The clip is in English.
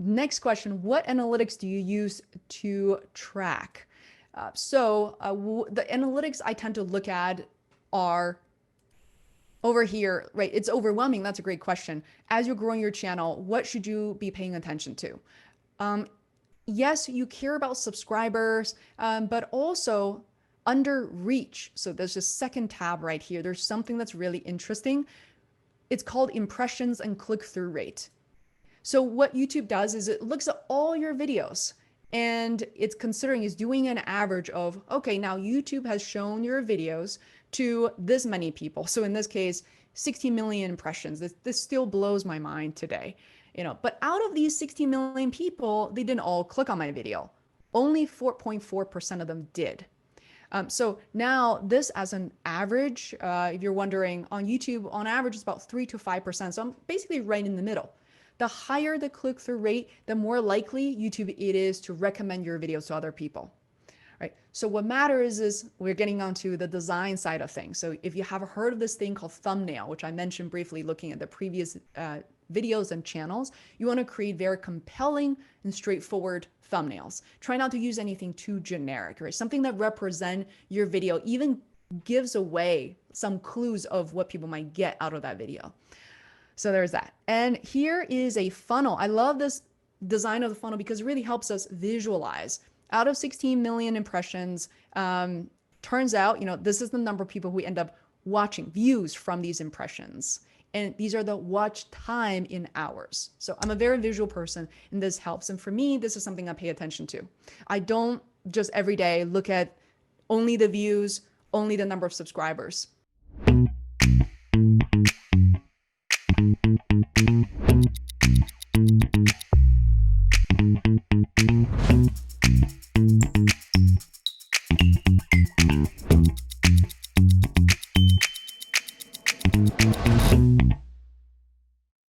Next question, what analytics do you use to track? The analytics I tend to look at are over here, right? It's overwhelming. That's a great question. As you're growing your channel, what should you be paying attention to? Yes, you care about subscribers, but also under reach. So there's this second tab right here. There's something that's really interesting. It's called impressions and click-through rate. So what YouTube does is it looks at all your videos and it's doing an average of, okay, now YouTube has shown your videos to this many people. So in this case, 60 million impressions. This still blows my mind today, but out of these 60 million people, they didn't all click on my video. Only 4.4% of them did. So now this as an average, if you're wondering, on YouTube, on average, it's about 3 to 5%. So I'm basically right in the middle. The higher the click-through rate, the more likely YouTube it is to recommend your videos to other people. Right? So what matters is we're getting onto the design side of things. So if you have heard of this thing called thumbnail, which I mentioned briefly looking at the previous videos and channels, you want to create very compelling and straightforward thumbnails. Try not to use anything too generic, right? Something that represents your video, even gives away some clues of what people might get out of that video. So there's that. And here is a funnel. I love this design of the funnel because it really helps us visualize. Out of 16 million impressions, turns out, this is the number of people who end up watching, views from these impressions. And these are the watch time in hours. So I'm a very visual person and this helps. And for me, this is something I pay attention to. I don't just every day look at only the views, only the number of subscribers.